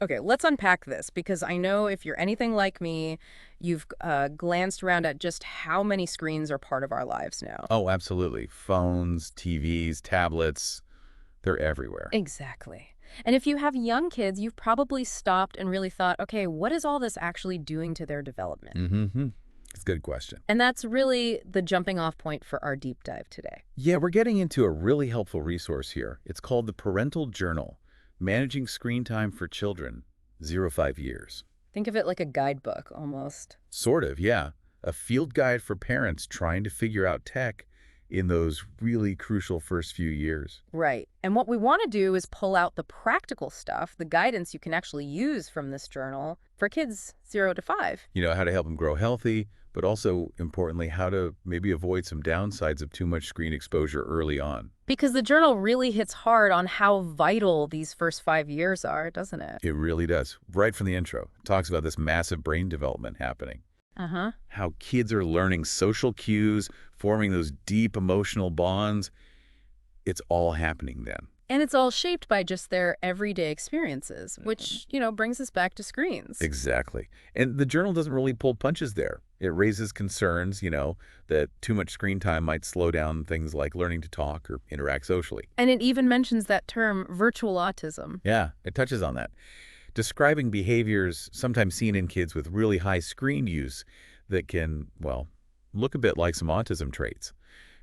Okay, let's unpack this because I know if you're anything like me, you've glanced around at just how many screens are part of our lives now. Oh, absolutely. Phones, TVs, tablets, they're everywhere. Exactly. And if you have young kids, you've probably stopped and really thought, okay, what is all this actually doing to their development? Mm-hmm. It's a good question. And that's really the jumping off point for our deep dive today. Yeah, we're getting into a really helpful resource here. It's called the Parental Journal, Managing Screen Time for Children, 0 to 5 years. Think of it like a guidebook almost. Sort of, yeah. A field guide for parents trying to figure out tech in those really crucial first few years. Right. And what we want to do is pull out the practical stuff, the guidance you can actually use from this journal for kids 0 to 5. You know, how to help them grow healthy, but also, importantly, how to maybe avoid some downsides of too much screen exposure early on. Because the journal really hits hard on how vital these first 5 years are, doesn't it? It really does. Right from the intro, it talks about this massive brain development happening. Uh-huh. How kids are learning social cues, forming those deep emotional bonds. It's all happening then. And it's all shaped by just their everyday experiences, which, brings us back to screens. Exactly. And the journal doesn't really pull punches there. It raises concerns, that too much screen time might slow down things like learning to talk or interact socially. And it even mentions that term, virtual autism. Yeah, it touches on that, describing behaviors sometimes seen in kids with really high screen use that can, well, look a bit like some autism traits,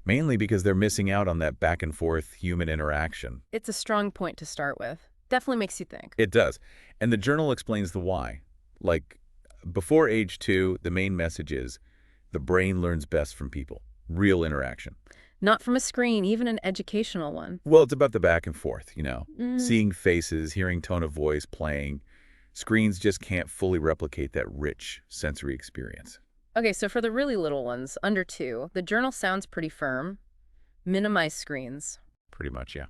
mainly because they're missing out on that back and forth human interaction. It's a strong point to start with. Definitely makes you think. It does. And the journal explains the why. Like, before age 2, the main message is the brain learns best from people, real interaction. Not from a screen, even an educational one. Well, it's about the back and forth, Mm. seeing faces, hearing tone of voice, playing. Screens just can't fully replicate that rich sensory experience. Okay, so for the really little ones, under 2, the journal sounds pretty firm. Minimize screens. Pretty much, yeah.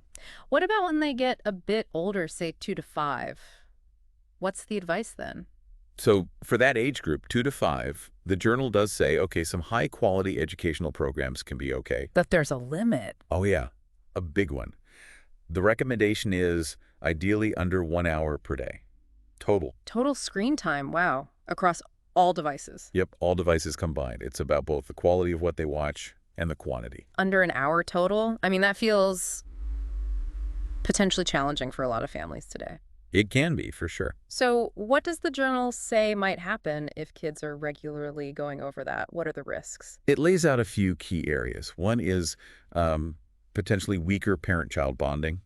What about when they get a bit older, say 2 to 5? What's the advice then? So for that age group, 2 to 5, the journal does say, okay, some high-quality educational programs can be okay. That there's a limit. Oh, yeah, a big one. The recommendation is ideally under 1 hour per day. Total. Total screen time, wow, across all devices. Yep, all devices combined. It's about both the quality of what they watch and the quantity. Under an hour total? I mean, that feels potentially challenging for a lot of families today. It can be, for sure. So what does the journal say might happen if kids are regularly going over that? What are the risks? It lays out a few key areas. One is potentially weaker parent-child bonding,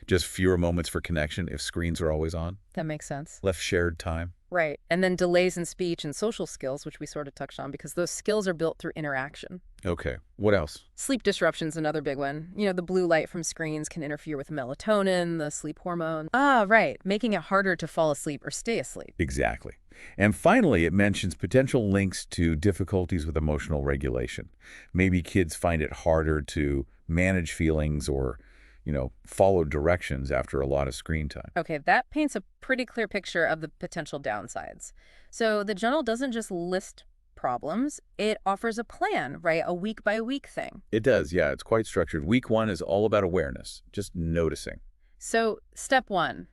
just fewer moments for connection if screens are always on, That makes sense. less shared time. Right. And then delays in speech and social skills, which we sort of touched on, because those skills are built through interaction. Okay, what else? Sleep disruption's another big one. The blue light from screens can interfere with melatonin, the sleep hormone. Ah, right. Making it harder to fall asleep or stay asleep. Exactly. And finally, it mentions potential links to difficulties with emotional regulation. Maybe kids find it harder to manage feelings or, follow directions after a lot of screen time. Okay, that paints a pretty clear picture of the potential downsides. So the journal doesn't just list problems, it offers a plan, right? A week-by-week thing. It does, yeah. It's quite structured. Week 1 is all about awareness, just noticing. So step 1,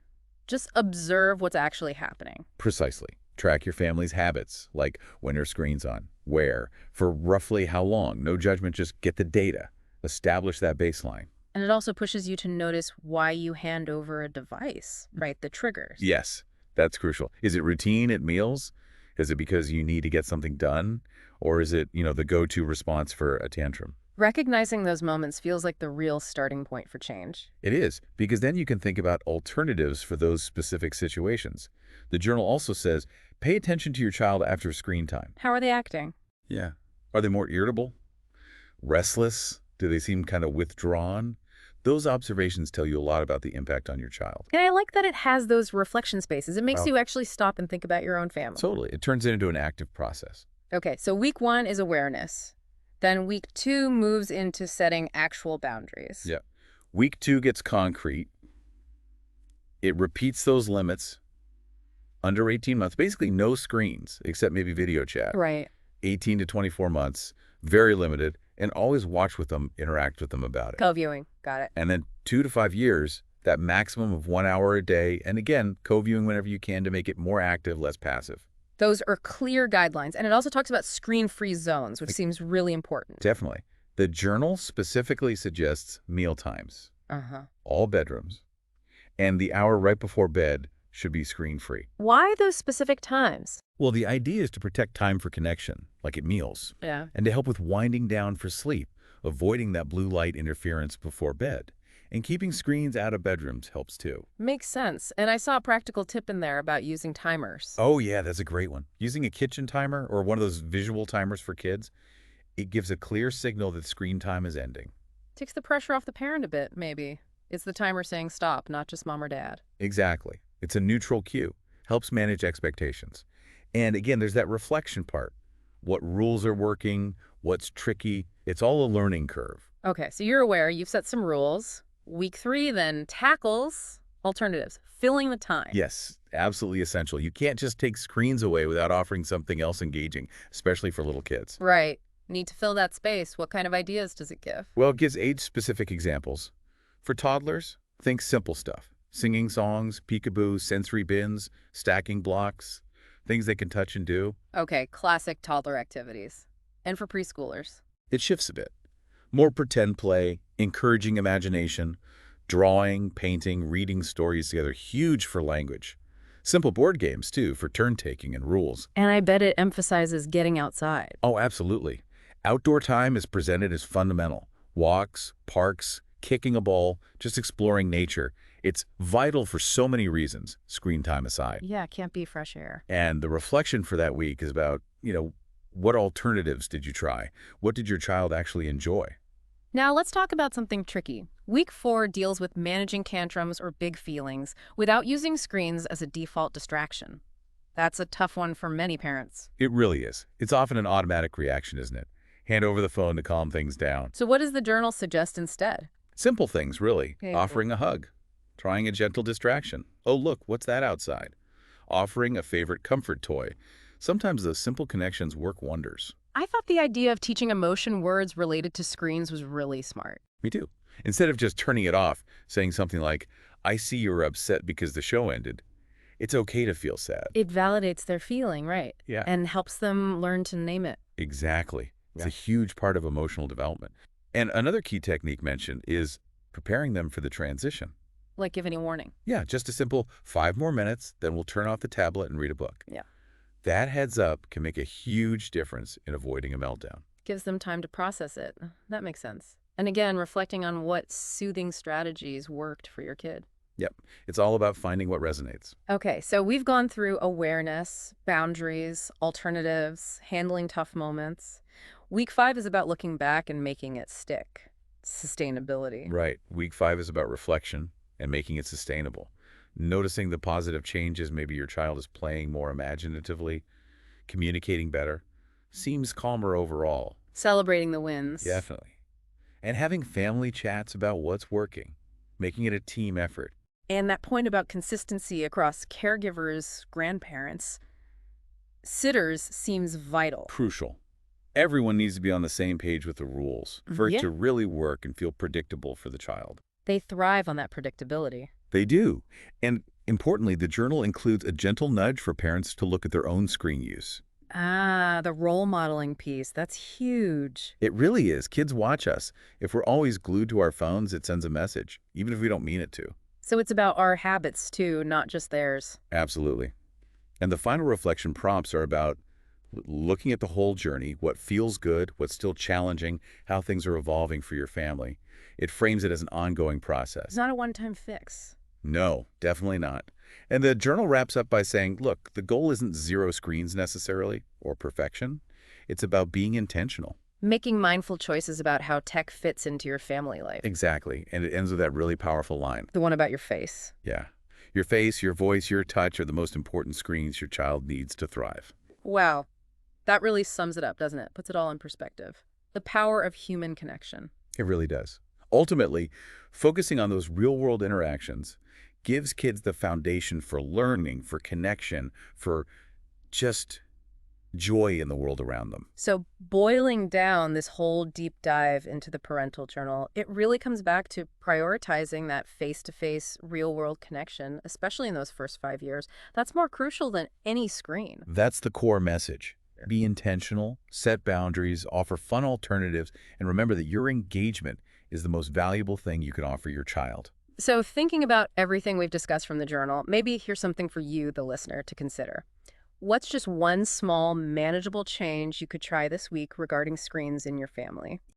just observe what's actually happening. Precisely. Track your family's habits, like when are screens on, where, for roughly how long. No judgment, just get the data. Establish that baseline. And it also pushes you to notice why you hand over a device, right? The triggers. Yes, that's crucial. Is it routine at meals? Is it because you need to get something done? Or is it, the go-to response for a tantrum? Recognizing those moments feels like the real starting point for change. It is, because then you can think about alternatives for those specific situations. The journal also says, pay attention to your child after screen time. How are they acting? Yeah. Are they more irritable? Restless? Do they seem kind of withdrawn? Those observations tell you a lot about the impact on your child. And I like that it has those reflection spaces. It makes Wow. you actually stop and think about your own family. Totally. It turns it into an active process. Okay, so week 1 is awareness. Then week 2 moves into setting actual boundaries. Yeah. Week 2 gets concrete. It repeats those limits. Under 18 months, basically no screens, except maybe video chat. Right. 18 to 24 months, very limited, and always watch with them, interact with them about it. Co-viewing. Got it. And then 2 to 5 years, that maximum of 1 hour a day, and again, co-viewing whenever you can to make it more active, less passive. Those are clear guidelines. And it also talks about screen-free zones, which Like, seems really important. definitely. The journal specifically suggests meal times, Uh-huh. all bedrooms, and the hour right before bed should be screen-free. Why those specific times? Well, the idea is to protect time for connection, like at meals, Yeah. and to help with winding down for sleep, avoiding that blue light interference before bed. And keeping screens out of bedrooms helps too. Makes sense. And I saw a practical tip in there about using timers. Oh yeah, that's a great one. Using a kitchen timer or one of those visual timers for kids, it gives a clear signal that screen time is ending. Takes the pressure off the parent a bit, maybe. It's the timer saying stop, not just mom or dad. Exactly. It's a neutral cue. Helps manage expectations. And again, there's that reflection part. What rules are working, what's tricky. It's all a learning curve. Okay, so you're aware you've set some rules. Week 3 then tackles alternatives, filling the time. Yes, absolutely essential. You can't just take screens away without offering something else engaging, especially for little kids. Right. Need to fill that space. What kind of ideas does it give? Well, it gives age-specific examples. For toddlers, think simple stuff. Singing songs, peekaboo, sensory bins, stacking blocks, things they can touch and do. Okay, classic toddler activities. And for preschoolers? It shifts a bit. More pretend play, encouraging imagination, drawing, painting, reading stories together, huge for language. Simple board games, too, for turn-taking and rules. And I bet it emphasizes getting outside. Oh, absolutely. Outdoor time is presented as fundamental. Walks, parks, kicking a ball, just exploring nature. It's vital for so many reasons, screen time aside. Yeah, can't be fresh air. And the reflection for that week is about, what alternatives did you try? What did your child actually enjoy? Now let's talk about something tricky. Week 4 deals with managing tantrums or big feelings without using screens as a default distraction. That's a tough one for many parents. It really is. It's often an automatic reaction, isn't it? Hand over the phone to calm things down. So what does the journal suggest instead? Simple things, really. Okay. Offering a hug. Trying a gentle distraction. Oh, look, what's that outside? Offering a favorite comfort toy. Sometimes those simple connections work wonders. I thought the idea of teaching emotion words related to screens was really smart. Me too. Instead of just turning it off, saying something like, I see you're upset because the show ended. It's okay to feel sad. It validates their feeling, right? Yeah. And helps them learn to name it. Exactly. It's Yeah. a huge part of emotional development. And another key technique mentioned is preparing them for the transition. Like giving a warning. Yeah, just a simple 5 more minutes, then we'll turn off the tablet and read a book. Yeah. That heads up can make a huge difference in avoiding a meltdown. Gives them time to process it. That makes sense. And again, reflecting on what soothing strategies worked for your kid. Yep, it's all about finding what resonates. Okay, so we've gone through awareness, boundaries, alternatives, handling tough moments. Week 5 is about looking back and making it stick. Sustainability. Right. Week 5 is about reflection and making it sustainable. Noticing the positive changes, maybe your child is playing more imaginatively, communicating better, seems calmer overall. Celebrating the wins. Definitely. And having family chats about what's working, making it a team effort. And that point about consistency across caregivers, grandparents, sitters seems vital. Crucial. Everyone needs to be on the same page with the rules for it Yeah. to really work and feel predictable for the child. They thrive on that predictability. They do. And importantly, the journal includes a gentle nudge for parents to look at their own screen use. Ah, the role modeling piece. That's huge. It really is. Kids watch us. If we're always glued to our phones, it sends a message, even if we don't mean it to. So it's about our habits too, not just theirs. Absolutely. And the final reflection prompts are about looking at the whole journey, what feels good, what's still challenging, how things are evolving for your family. It frames it as an ongoing It's process. not a one-time fix. No, definitely not. And the journal wraps up by saying, look, the goal isn't 0 screens necessarily, or perfection. It's about being intentional. Making mindful choices about how tech fits into your family life. Exactly. And it ends with that really powerful line. The one about your face. Yeah. Your face, your voice, your touch are the most important screens your child needs to thrive. Wow. That really sums it up, doesn't it? Puts it all in perspective. The power of human connection. It really does. Ultimately, focusing on those real-world interactions gives kids the foundation for learning, for connection, for just joy in the world around them. So boiling down this whole deep dive into the parental journal, it really comes back to prioritizing that face-to-face real-world connection, especially in those first 5 years. That's more crucial than any screen. That's the core message. Be intentional, set boundaries, offer fun alternatives, and remember that your engagement is the most valuable thing you can offer your child. So thinking about everything we've discussed from the journal, maybe here's something for you, the listener, to consider. What's just one small, manageable change you could try this week regarding screens in your family?